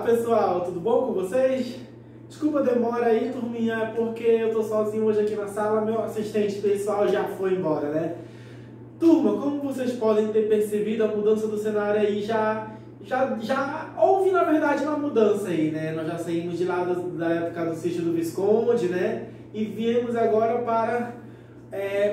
pessoal, tudo bom com vocês? Desculpa a demora aí, turminha, porque eu tô sozinho hoje aqui na sala, meu assistente pessoal já foi embora, né? Turma, como vocês podem ter percebido, a mudança do cenário aí já houve, na verdade, uma mudança aí, né? Nós já saímos de lá da época do sítio do Visconde, né? E viemos agora para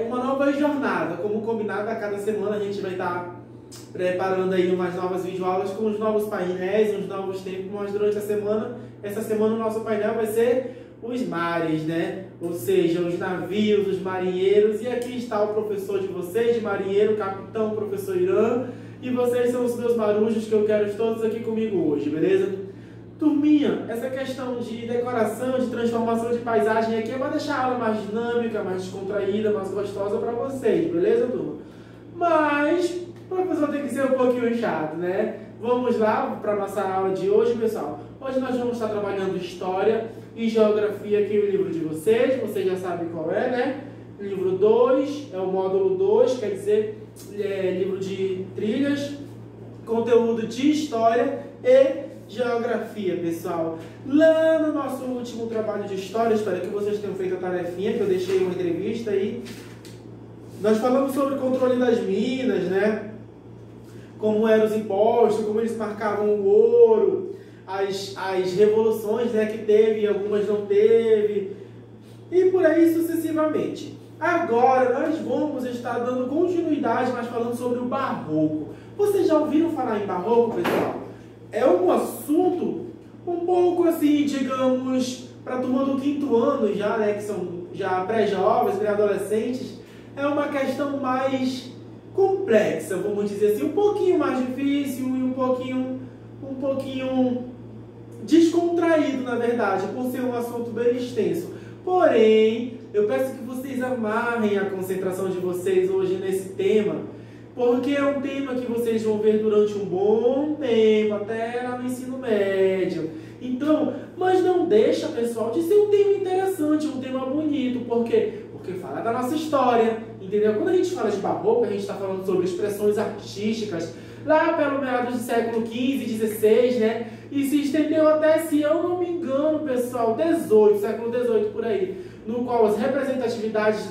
uma nova jornada. Como combinado, a cada semana a gente vai estar preparando aí umas novas videoaulas com os novos painéis, uns novos tempos, mas durante a semana, essa semana o nosso painel vai ser os mares, né? Ou seja, os navios, os marinheiros, e aqui está o professor de vocês, de marinheiro, capitão, professor Irã, e vocês são os meus marujos que eu quero todos aqui comigo hoje, beleza? Turminha, essa questão de decoração, de transformação de paisagem aqui vai deixar a aula mais dinâmica, mais descontraída, mais gostosa para vocês, beleza, turma? Mas o professor tem que ser um pouquinho chato, né? Vamos lá para a nossa aula de hoje, pessoal. Hoje nós vamos estar trabalhando História e Geografia aqui no livro de vocês já sabem qual é, né? Livro 2, é o módulo 2, quer dizer, livro de trilhas, conteúdo de História e Geografia, pessoal. Lá no nosso último trabalho de História, espero que vocês tenham feito a tarefinha, que eu deixei uma entrevista aí. Nós falamos sobre o controle das minas, né? Como eram os impostos, como eles marcavam o ouro, as revoluções, né, que teve e algumas não teve, e por aí sucessivamente. Agora nós vamos estar dando continuidade, mas falando sobre o Barroco. Vocês já ouviram falar em Barroco, pessoal? É um assunto um pouco assim, digamos, para a turma do 5º ano já, né, que são já pré-jovens, pré-adolescentes, é uma questão mais complexa, vamos dizer assim, um pouquinho mais difícil e um pouquinho descontraído, na verdade, por ser um assunto bem extenso. Porém, eu peço que vocês amarrem a concentração de vocês hoje nesse tema, porque é um tema que vocês vão ver durante um bom tempo, até lá no ensino médio. Então, mas não deixa, pessoal, de ser um tema interessante, um tema bonito. Por quê? Porque fala da nossa história, entendeu? Quando a gente fala de Barroco, a gente está falando sobre expressões artísticas, lá pelo meados do século XV, XVI, né? E se estendeu até, se eu não me engano, pessoal, século XVIII, por aí, no qual as representatividades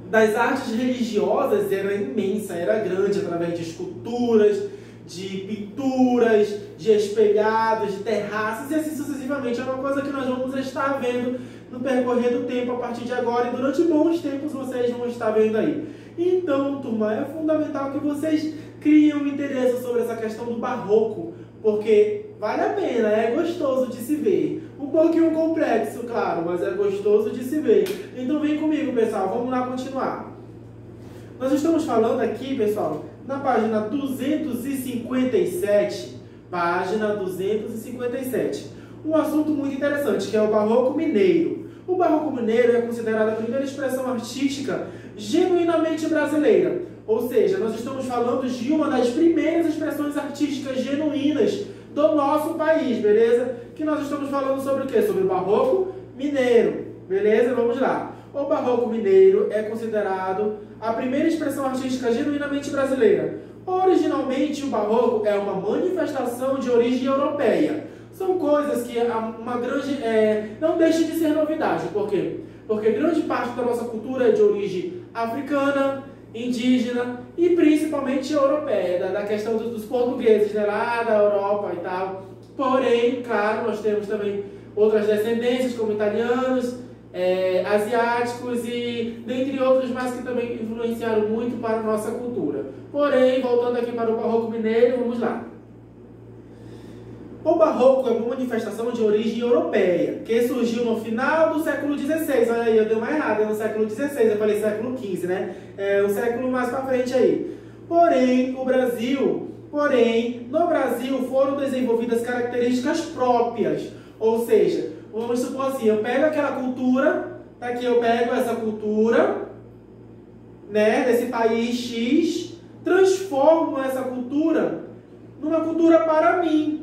das artes religiosas era imensa, era grande, através de esculturas, de pinturas, de espelhados, de terraços, e assim sucessivamente. É uma coisa que nós vamos estar vendo no percorrer do tempo a partir de agora, e durante bons tempos vocês vão estar vendo aí. Então, turma, é fundamental que vocês criem um interesse sobre essa questão do Barroco, porque vale a pena, é gostoso de se ver. Um pouquinho complexo, claro, mas é gostoso de se ver. Então vem comigo, pessoal, vamos lá continuar. Nós estamos falando aqui, pessoal, na página 257, um assunto muito interessante, que é o Barroco Mineiro. O Barroco Mineiro é considerado a primeira expressão artística genuinamente brasileira. Ou seja, nós estamos falando de uma das primeiras expressões artísticas genuínas do nosso país, beleza? Que nós estamos falando sobre o quê? Sobre o Barroco Mineiro, beleza? Vamos lá. O Barroco Mineiro é considerado a primeira expressão artística genuinamente brasileira. Originalmente, o Barroco é uma manifestação de origem europeia. São coisas que não deixa de ser novidade. Por quê? Porque grande parte da nossa cultura é de origem africana, indígena e principalmente europeia, da questão dos portugueses, né, lá da Europa e tal. Porém, claro, nós temos também outras descendências, como italianos, asiáticos e dentre outros mais que também influenciaram muito para a nossa cultura. Porém, voltando aqui para o Barroco Mineiro, vamos lá. O Barroco é uma manifestação de origem europeia, que surgiu no final do século XVI. Olha aí, eu dei uma errada, é no século XVI, eu falei século XV, né? É um século mais para frente aí. Porém, no Brasil foram desenvolvidas características próprias. Ou seja, vamos supor assim, eu pego aquela cultura, tá aqui, eu pego essa cultura, né, desse país X, transformo essa cultura numa cultura para mim.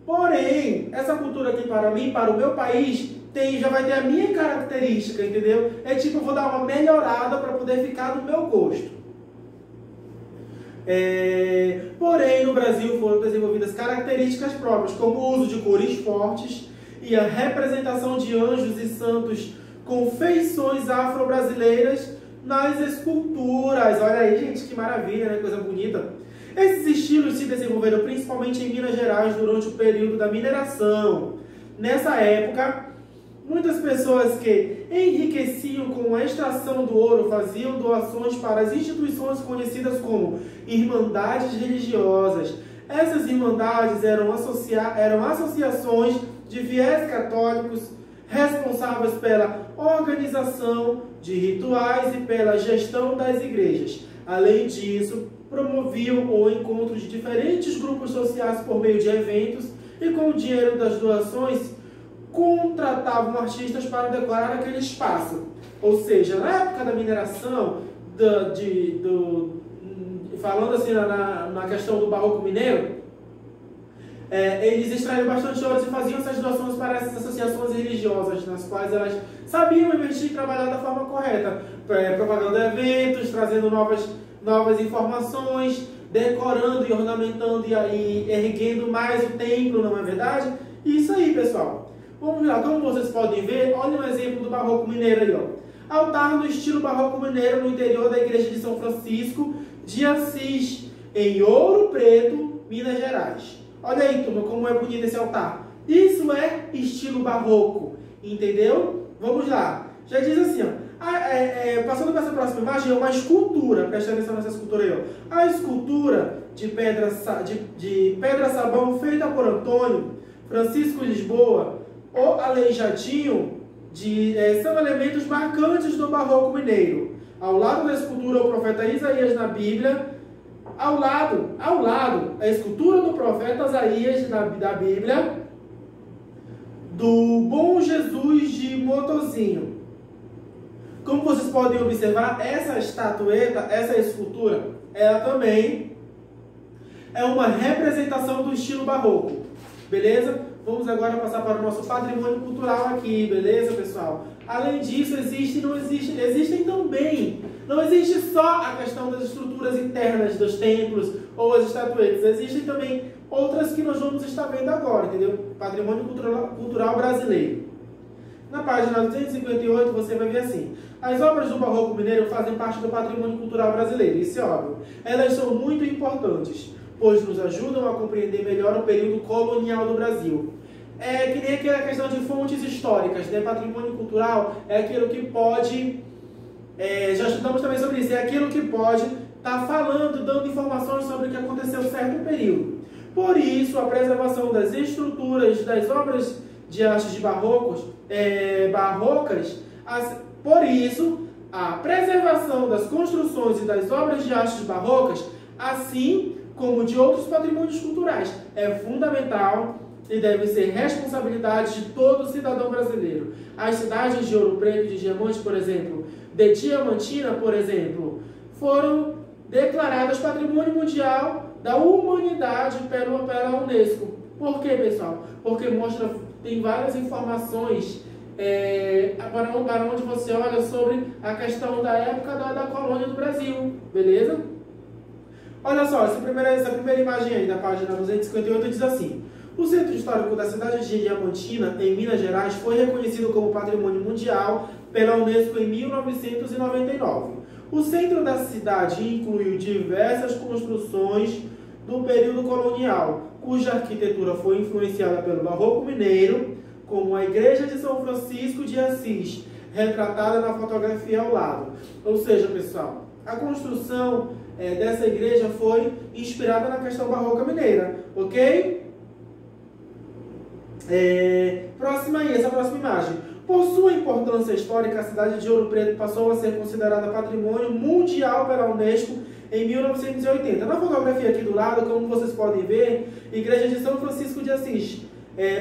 Porém, essa cultura aqui para mim, para o meu país, já vai ter a minha característica, entendeu? É tipo, eu vou dar uma melhorada para poder ficar do meu gosto. Porém, no Brasil foram desenvolvidas características próprias, como o uso de cores fortes e a representação de anjos e santos com feições afro-brasileiras nas esculturas. Olha aí, gente, que maravilha, né? Coisa bonita. Esses estilos se desenvolveram principalmente em Minas Gerais durante o período da mineração. Nessa época, muitas pessoas que enriqueciam com a extração do ouro faziam doações para as instituições conhecidas como irmandades religiosas. Essas irmandades eram associações de fiéis católicos responsáveis pela organização de rituais e pela gestão das igrejas. Além disso, promoviam o encontro de diferentes grupos sociais por meio de eventos e com o dinheiro das doações contratavam artistas para decorar aquele espaço. Ou seja, na época da mineração, falando assim na questão do barroco mineiro, eles extraíam bastante ouro e faziam essas doações para essas associações religiosas, nas quais elas sabiam investir e trabalhar da forma correta, propagando eventos, trazendo novas informações, decorando e ornamentando e erguendo mais o templo, não é verdade? Isso aí, pessoal. Vamos lá, como vocês podem ver, olha um exemplo do barroco mineiro aí, ó. Altar no estilo barroco mineiro no interior da igreja de São Francisco de Assis, em Ouro Preto, Minas Gerais. Olha aí, turma, como é bonito esse altar. Isso é estilo barroco, entendeu? Vamos lá. Já diz assim, ó. Passando para essa próxima imagem, é uma escultura. Presta atenção nessa escultura aí, ó. A escultura de pedra sabão feita por Antônio Francisco Lisboa, o Aleijadinho, são elementos marcantes do barroco mineiro. Ao lado da escultura, o profeta Isaías na Bíblia. Ao lado, a escultura do profeta Isaías da Bíblia, do Bom Jesus de Motozinho. Como vocês podem observar, essa estatueta, essa escultura, ela também é uma representação do estilo barroco. Beleza? Vamos agora passar para o nosso patrimônio cultural aqui, beleza, pessoal? Além disso, existem também. Não existe só a questão das estruturas internas dos templos ou as estatuetas. Existem também outras que nós vamos estar vendo agora, entendeu? Patrimônio cultural brasileiro. Na página 258 você vai ver assim: as obras do barroco mineiro fazem parte do patrimônio cultural brasileiro, isso é óbvio. Elas são muito importantes, pois nos ajudam a compreender melhor o período colonial do Brasil. Que nem aquela questão de fontes históricas, né? Patrimônio cultural é aquilo que pode... já estudamos também sobre isso. É aquilo que pode estar falando, dando informações sobre o que aconteceu em certo período. Por isso, a preservação das estruturas das obras de arte barrocas, por isso, a preservação das construções e das obras de arte barrocas, assim como de outros patrimônios culturais, é fundamental e deve ser responsabilidade de todo cidadão brasileiro. As cidades de Ouro Preto e de Diamante, por exemplo, de Diamantina, por exemplo, foram declaradas Patrimônio Mundial da Humanidade pela Unesco. Por quê, pessoal? Porque tem várias informações para onde você olha sobre a questão da época da colônia do Brasil, beleza? Olha só, essa primeira imagem aí da página 258 diz assim: o centro histórico da cidade de Diamantina, em Minas Gerais, foi reconhecido como Patrimônio Mundial pela Unesco em 1999. O centro da cidade incluiu diversas construções do período colonial, cuja arquitetura foi influenciada pelo barroco mineiro, como a Igreja de São Francisco de Assis, retratada na fotografia ao lado. Ou seja, pessoal, a construção dessa igreja foi inspirada na questão barroca mineira, ok? Essa próxima imagem. Por sua importância histórica, a cidade de Ouro Preto passou a ser considerada Patrimônio Mundial pela Unesco em 1980. Na fotografia aqui do lado, como vocês podem ver, Igreja de São Francisco de Assis,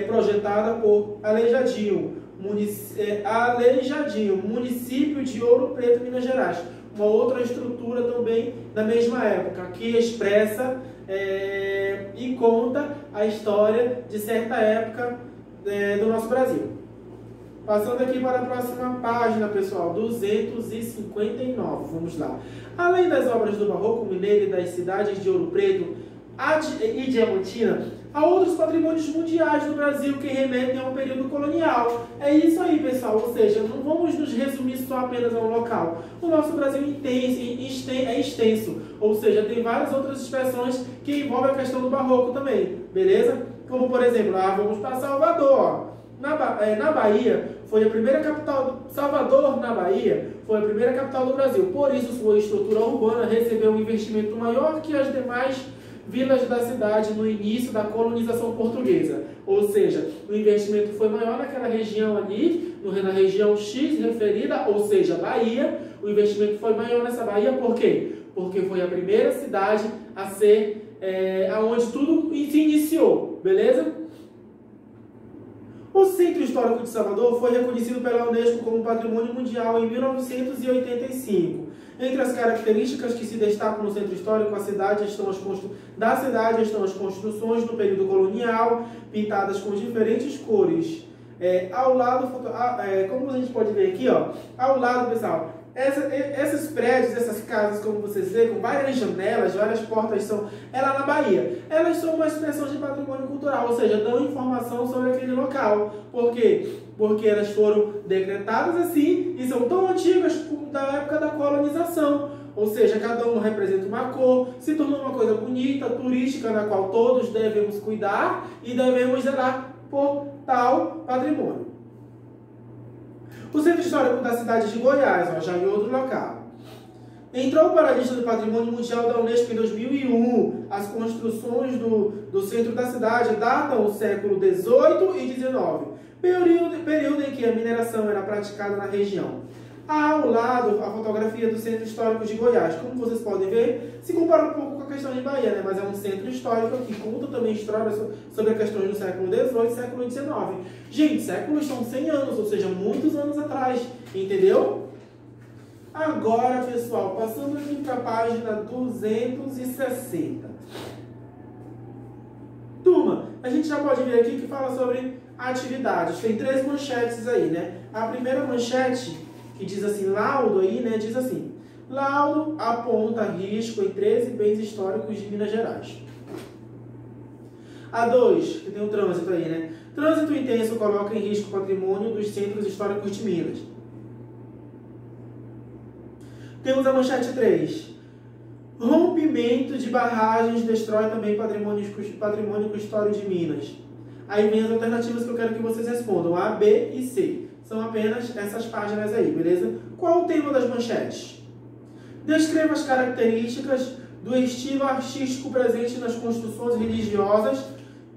projetada por Aleijadinho, município de Ouro Preto, Minas Gerais. Uma outra estrutura também da mesma época, que expressa e conta a história de certa época do nosso Brasil. Passando aqui para a próxima página, pessoal, 259, vamos lá. Além das obras do Barroco Mineiro e das cidades de Ouro Preto e Diamantina, há outros patrimônios mundiais no Brasil que remetem ao período colonial. É isso aí, pessoal, ou seja, não vamos nos resumir só apenas a um local. O nosso Brasil é extenso, ou seja, tem várias outras expressões que envolvem a questão do Barroco também, beleza? Como, por exemplo, vamos para Salvador, ó. Na Bahia, foi a primeira capital, Salvador, na Bahia, foi a primeira capital do Brasil. Por isso, sua estrutura urbana recebeu um investimento maior que as demais vilas da cidade no início da colonização portuguesa. Ou seja, o investimento foi maior naquela região ali, na região X referida, ou seja, Bahia. O investimento foi maior nessa Bahia, por quê? Porque foi a primeira cidade a ser, aonde tudo se iniciou, beleza? O Centro Histórico de Salvador foi reconhecido pela Unesco como Patrimônio Mundial em 1985. Entre as características que se destacam no Centro Histórico da cidade estão as construções do período colonial, pintadas com diferentes cores. Ao lado, como a gente pode ver aqui, ó, ao lado, pessoal, esses prédios, essas casas, como vocês veem, com várias janelas, várias portas, é lá na Bahia. Elas são uma expressão de patrimônio cultural, ou seja, dão informação sobre aquele local. Por quê? Porque elas foram decretadas assim e são tão antigas da época da colonização. Ou seja, cada uma representa uma cor, se tornou uma coisa bonita, turística, na qual todos devemos cuidar e devemos zelar por tal patrimônio. O Centro Histórico da cidade de Goiás, ó, já em outro local, entrou para a lista do Patrimônio Mundial da Unesco em 2001. As construções do centro da cidade datam do século XVIII e XIX, período em que a mineração era praticada na região. Ao lado, a fotografia do Centro Histórico de Goiás. Como vocês podem ver, se compara um pouco com a questão de Bahia, né? Mas é um centro histórico que conta também histórias sobre questões do século XVIII e século XIX. Gente, séculos são 100 anos, ou seja, muitos anos atrás, entendeu? Agora, pessoal, passando aqui para a página 260. Turma, a gente já pode ver aqui que fala sobre atividades. Tem 3 manchetes aí, né? A primeira manchete, que diz assim, laudo aí, né? Diz assim, laudo aponta risco em 13 bens históricos de Minas Gerais. A 2, que tem o trânsito aí, né? Trânsito intenso coloca em risco o patrimônio dos centros históricos de Minas. Temos a manchete 3. Rompimento de barragens destrói também patrimônio histórico de Minas. Aí vem as alternativas que eu quero que vocês respondam, A, B e C. São apenas essas páginas aí, beleza? Qual o tema das manchetes? Descreva as características do estilo artístico presente nas construções religiosas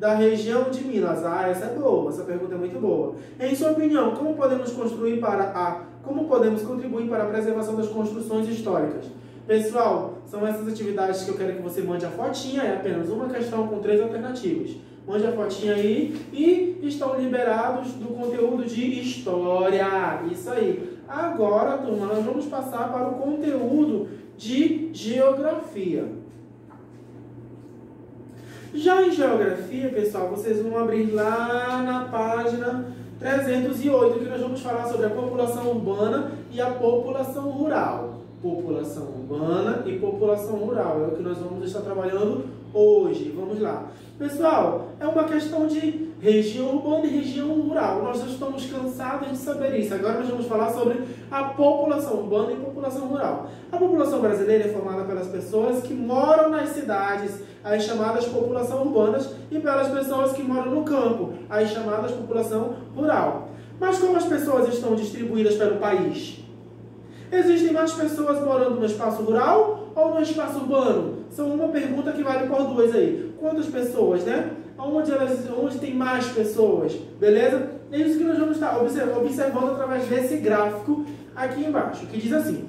da região de Minas. Essa é boa, essa pergunta é muito boa. Em sua opinião, como podemos contribuir para a preservação das construções históricas? Pessoal, são essas atividades que eu quero que você mande a fotinha, é apenas uma questão com 3 alternativas. Mande a fotinha aí e estão liberados do conteúdo de história. Isso aí. Agora, turma, nós vamos passar para o conteúdo de geografia. Já em geografia, pessoal, vocês vão abrir lá na página 308, que nós vamos falar sobre a população urbana e a população rural. População urbana e população rural é o que nós vamos estar trabalhando hoje. Vamos lá. Pessoal, é uma questão de região urbana e região rural. Nós já estamos cansados de saber isso. Agora nós vamos falar sobre a população urbana e população rural. A população brasileira é formada pelas pessoas que moram nas cidades, as chamadas população urbanas, e pelas pessoas que moram no campo, as chamadas população rural. Mas como as pessoas estão distribuídas pelo país? Existem mais pessoas morando no espaço rural ou no espaço urbano? São uma pergunta que vale por 2 aí. Quantas pessoas, né? Onde tem mais pessoas, beleza? É isso que nós vamos estar observando através desse gráfico aqui embaixo, que diz assim.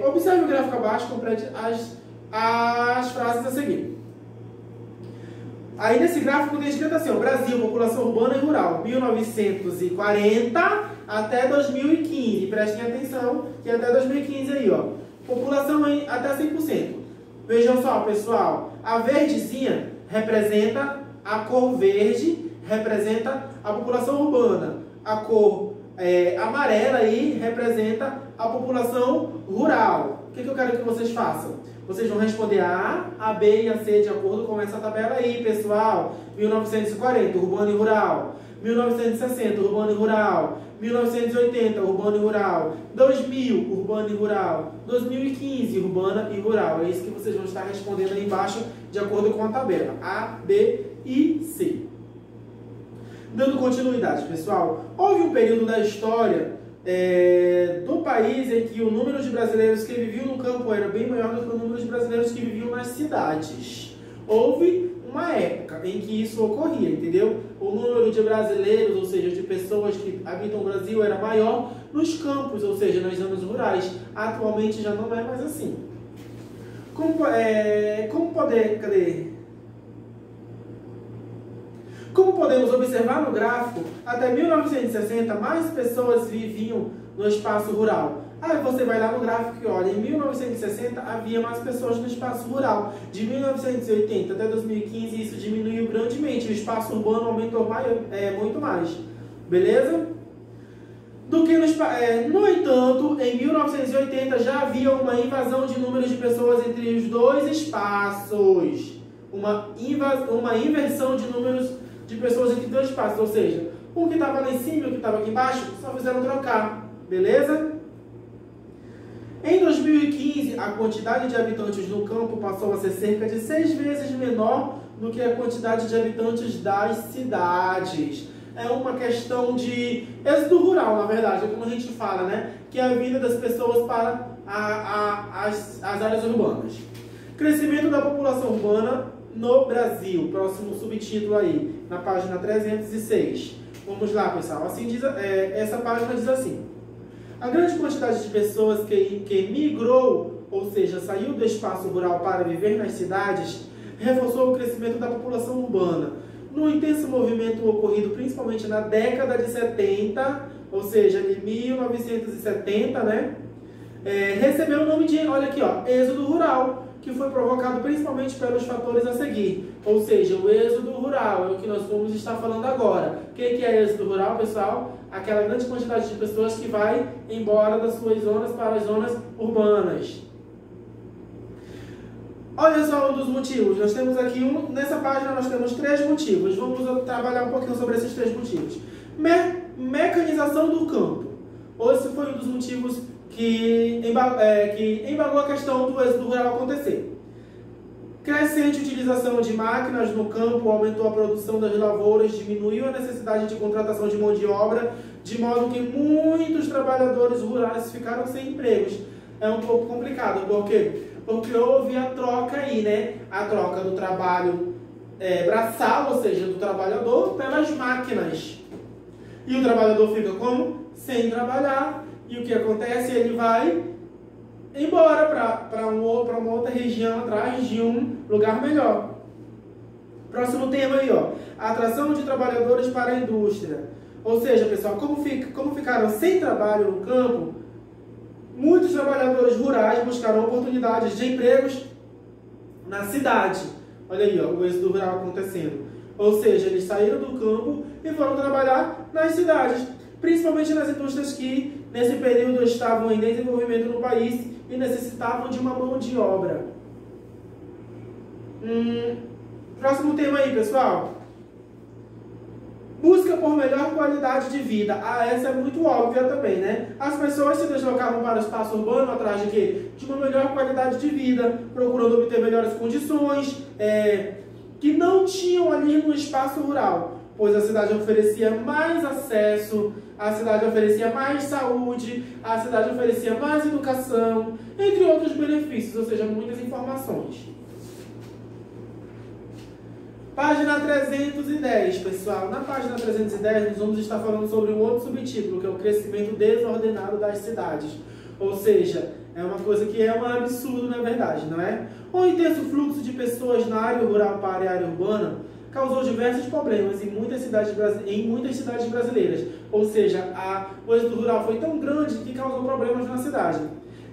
Observe o gráfico abaixo, complete as frases a seguir. Aí nesse gráfico tem escrito assim, ó, Brasil, população urbana e rural, 1940 até 2015. Prestem atenção que até 2015 aí, ó. População aí até 100%. Vejam só, pessoal, a verdezinha representa a cor verde, representa a população urbana. a cor amarela aí representa a população rural. O que eu quero que vocês façam? Vocês vão responder a B e a C de acordo com essa tabela aí, pessoal. 1940, urbano e rural. 1960, urbano e rural. 1980, urbano e rural. 2000, urbano e rural. 2015, urbana e rural. É isso que vocês vão estar respondendo aí embaixo, de acordo com a tabela. A, B e C. Dando continuidade, pessoal. Houve um período da história do país em que o número de brasileiros que viviam no campo era bem maior do que o número de brasileiros que viviam nas cidades. Houve uma época em que isso ocorria, entendeu? O número de brasileiros, ou seja, de pessoas que habitam o Brasil, era maior nos campos, ou seja, nas zonas rurais. Atualmente já não é mais assim. Como podemos observar no gráfico, até 1960 mais pessoas viviam no espaço rural. Aí você vai lá no gráfico e olha, em 1960 havia mais pessoas no espaço rural. De 1980 até 2015 isso diminuiu grandemente, o espaço urbano aumentou muito mais. Beleza? No entanto, em 1980 já havia uma invasão de números de pessoas entre os dois espaços. Uma inversão de números de pessoas entre dois espaços, ou seja, o que estava lá em cima e o que estava aqui embaixo só fizeram trocar, beleza? Em 2015, a quantidade de habitantes no campo passou a ser cerca de 6 vezes menor do que a quantidade de habitantes das cidades. É uma questão de êxodo rural, na verdade, é como a gente fala, né? Que é a vinda das pessoas para as áreas urbanas. Crescimento da população urbana no Brasil, próximo subtítulo aí, na página 306. Vamos lá, pessoal. Assim diz, essa página diz assim: a grande quantidade de pessoas que migrou, ou seja, saiu do espaço rural para viver nas cidades, reforçou o crescimento da população urbana. No intenso movimento ocorrido principalmente na década de 70, ou seja, de 1970, né? Recebeu o nome de, olha aqui, ó, êxodo rural, que foi provocado principalmente pelos fatores a seguir. Ou seja, o êxodo rural é o que nós vamos estar falando agora. O que é êxodo rural, pessoal? Aquela grande quantidade de pessoas que vai embora das suas zonas para as zonas urbanas. Olha só um dos motivos. Nós temos aqui, nessa página nós temos 3 motivos. Vamos trabalhar um pouquinho sobre esses 3 motivos. Mecanização do campo. Esse foi um dos motivos que embalou a questão do êxodo rural acontecer. Crescente utilização de máquinas no campo aumentou a produção das lavouras, diminuiu a necessidade de contratação de mão de obra, de modo que muitos trabalhadores rurais ficaram sem empregos. É um pouco complicado, por quê? Porque houve a troca aí, né? A troca do trabalho braçal, ou seja, do trabalhador, pelas máquinas. E o trabalhador fica como? Sem trabalhar. E o que acontece? Ele vai embora para uma outra região, atrás de um lugar melhor. Próximo tema aí, ó. Atração de trabalhadores para a indústria. Ou seja, pessoal, como ficaram sem trabalho no campo, muitos trabalhadores rurais buscaram oportunidades de empregos na cidade. Olha aí, ó, o êxodo rural acontecendo. Ou seja, eles saíram do campo e foram trabalhar nas cidades, principalmente nas indústrias que nesse período estavam em desenvolvimento no país e necessitavam de uma mão de obra. Próximo tema aí, pessoal. Busca por melhor qualidade de vida. Essa é muito óbvia também, né? As pessoas se deslocavam para o espaço urbano atrás de quê? De uma melhor qualidade de vida, procurando obter melhores condições, que não tinham ali no espaço rural, pois a cidade oferecia mais acesso, a cidade oferecia mais saúde, a cidade oferecia mais educação, entre outros benefícios, ou seja, muitas informações. Página 310, pessoal. Na página 310, nós vamos estar falando sobre um outro subtítulo, que é o crescimento desordenado das cidades. Ou seja, é uma coisa que é um absurdo, na verdade, não é? O intenso fluxo de pessoas na área rural para a área urbana causou diversos problemas em muitas cidades brasileiras. Ou seja, o êxodo rural foi tão grande que causou problemas na cidade.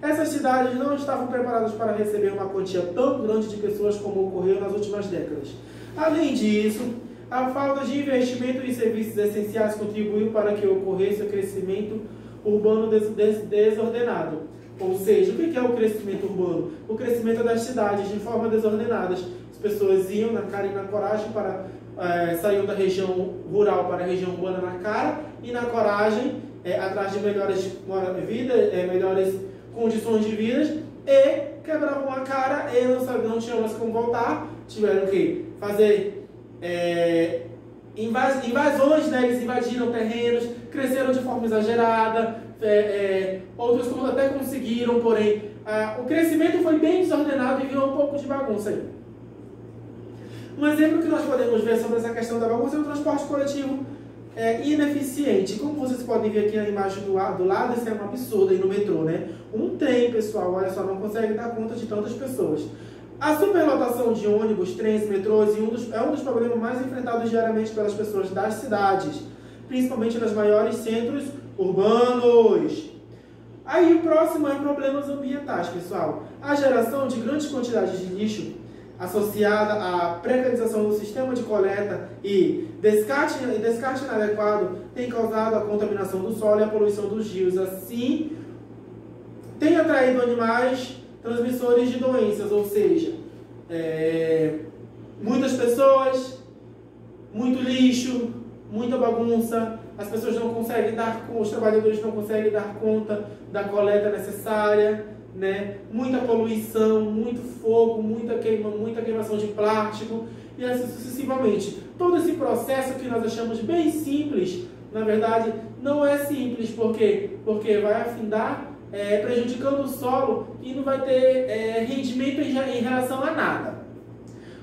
Essas cidades não estavam preparadas para receber uma quantia tão grande de pessoas como ocorreu nas últimas décadas. Além disso, A falta de investimento em serviços essenciais contribuiu para que ocorresse o crescimento urbano desordenado. Ou seja, o que é o crescimento urbano? O crescimento das cidades de forma desordenada. As pessoas iam na cara e na coragem para saíam da região rural para a região urbana na cara e na coragem atrás de melhores melhores condições de vida e quebravam a cara e não tinham mais como voltar. Tiveram que fazer invasões, né? Eles invadiram terrenos, cresceram de forma exagerada, outros até conseguiram, porém o crescimento foi bem desordenado e virou um pouco de bagunça aí. Um exemplo que nós podemos ver sobre essa questão da bagunça é o transporte coletivo ineficiente. Como vocês podem ver aqui na imagem do lado, isso é um absurdo aí no metrô, né? Um trem, pessoal, olha só, não consegue dar conta de tantas pessoas. A superlotação de ônibus, trens, metrôs é um dos problemas mais enfrentados diariamente pelas pessoas das cidades, principalmente nos maiores centros urbanos. Aí o próximo é problemas ambientais, pessoal. A geração de grandes quantidades de lixo associada à precarização do sistema de coleta e descarte inadequado tem causado a contaminação do solo e a poluição dos rios. Assim, tem atraído animais transmissores de doenças, ou seja, muitas pessoas, muito lixo, muita bagunça, as pessoas não conseguem os trabalhadores não conseguem dar conta da coleta necessária, né? Muita poluição, muito fogo, muita queimação de plástico e assim sucessivamente. Todo esse processo que nós achamos bem simples, na verdade não é simples, porque vai afindar, prejudicando o solo e não vai ter rendimento em relação a nada.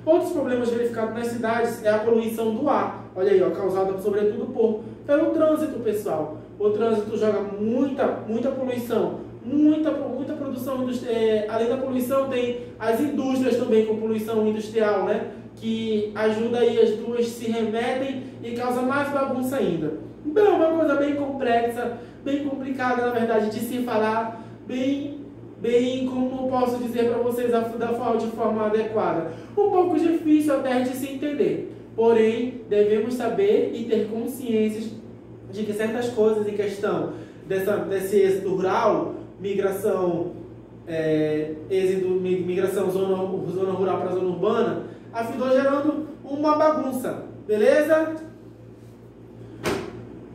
Outros problemas verificados nas cidades é a poluição do ar, olha aí, ó, causada sobretudo pelo trânsito, pessoal. O trânsito joga muita poluição, muita produção industrial. Além da poluição, tem as indústrias também com poluição industrial, né? Que ajuda aí, as duas se remetem e causa mais bagunça ainda. Então é uma coisa bem complexa, bem complicada, na verdade, de se falar, bem como posso dizer para vocês de forma adequada. Um pouco difícil até de se entender. Porém, devemos saber e ter consciência de que certas coisas em questão desse êxodo rural, migração zona rural para zona urbana, afindou gerando uma bagunça, beleza?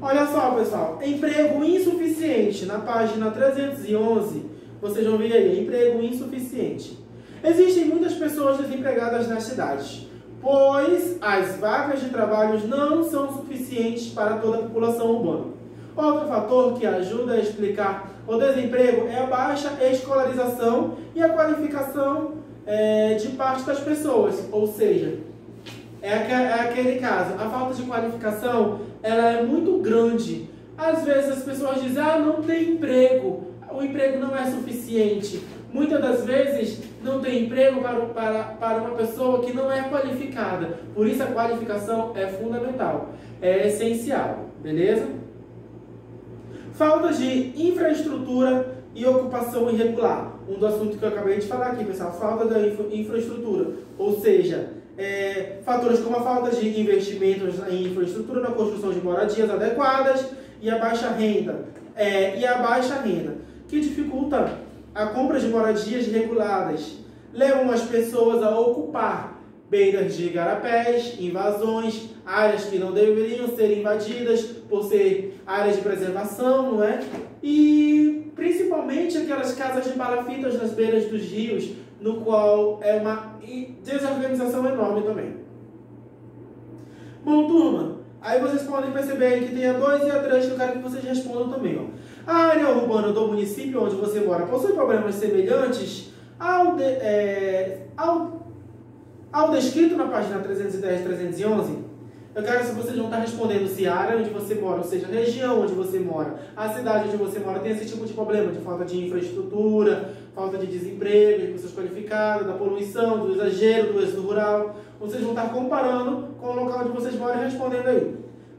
Olha só, pessoal, emprego insuficiente, na página 311, vocês vão ver aí, emprego insuficiente. Existem muitas pessoas desempregadas nas cidades, pois as vagas de trabalho não são suficientes para toda a população urbana. Outro fator que ajuda a explicar o desemprego é a baixa escolarização e a qualificação de parte das pessoas, ou seja, aquele caso, a falta de qualificação ela é muito grande. Às vezes as pessoas dizem, não tem emprego, o emprego não é suficiente. Muitas das vezes não tem emprego para uma pessoa que não é qualificada. Por isso a qualificação é fundamental, é essencial, beleza? Falta de infraestrutura e ocupação irregular. Um dos assuntos que eu acabei de falar aqui, pessoal, falta da infraestrutura, ou seja, fatores como a falta de investimentos em infraestrutura na construção de moradias adequadas e a baixa renda, que dificulta a compra de moradias reguladas, levam as pessoas a ocupar beiras de igarapés, invasões, áreas que não deveriam ser invadidas por ser áreas de preservação, não é? E principalmente aquelas casas de palafitas nas beiras dos rios, no qual é uma desorganização enorme também. Bom, turma, aí vocês podem perceber que tem a 2 e a 3 que eu quero que vocês respondam também, ó. A área urbana do município onde você mora possui problemas semelhantes ao descrito na página 310 e 311? Eu quero que vocês vão estar respondendo se a área onde você mora, ou seja, a região onde você mora, a cidade onde você mora, tem esse tipo de problema de falta de infraestrutura, falta de desemprego, de pessoas qualificadas, da poluição, do exagero, do êxodo rural. Vocês vão estar comparando com o local onde vocês moram e respondendo aí.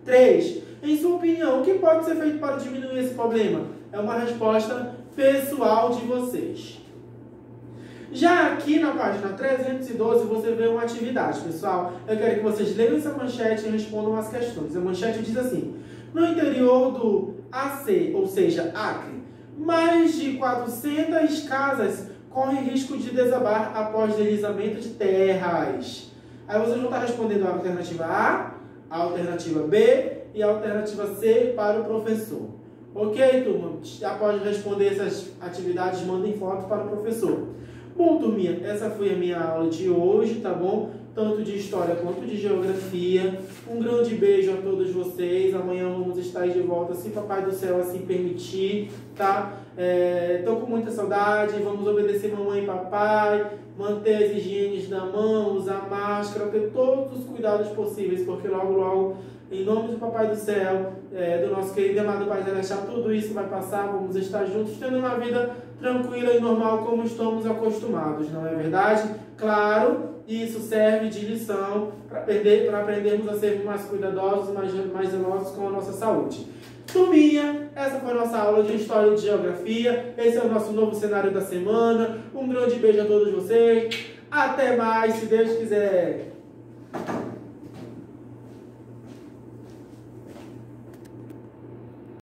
3. Em sua opinião, o que pode ser feito para diminuir esse problema? É uma resposta pessoal de vocês. Já aqui na página 312 você vê uma atividade, pessoal. Eu quero que vocês leiam essa manchete e respondam as questões. A manchete diz assim: no interior do AC, ou seja, Acre, mais de 400 casas correm risco de desabar após deslizamento de terras. Aí vocês vão estar respondendo a alternativa A, a alternativa B e a alternativa C para o professor. Ok, turma? Após responder essas atividades, mandem fotos para o professor. Bom, turminha, essa foi a minha aula de hoje, tá bom? Tanto de história quanto de geografia. Um grande beijo a todos vocês. Amanhã vamos estar de volta, se Papai do Céu assim permitir, tá? Tô com muita saudade. Vamos obedecer mamãe e papai, manter as higienes da mão, usar máscara, ter todos os cuidados possíveis, porque logo, logo, em nome do Papai do Céu, do nosso querido e amado Pai Celestial, tudo isso vai passar. Vamos estar juntos, tendo uma vida tranquila e normal como estamos acostumados, não é verdade? Claro, isso serve de lição para aprendermos a ser mais cuidadosos, mais zelosos com a nossa saúde. Turminha, essa foi a nossa aula de História e de Geografia. Esse é o nosso novo cenário da semana. Um grande beijo a todos vocês. Até mais, se Deus quiser.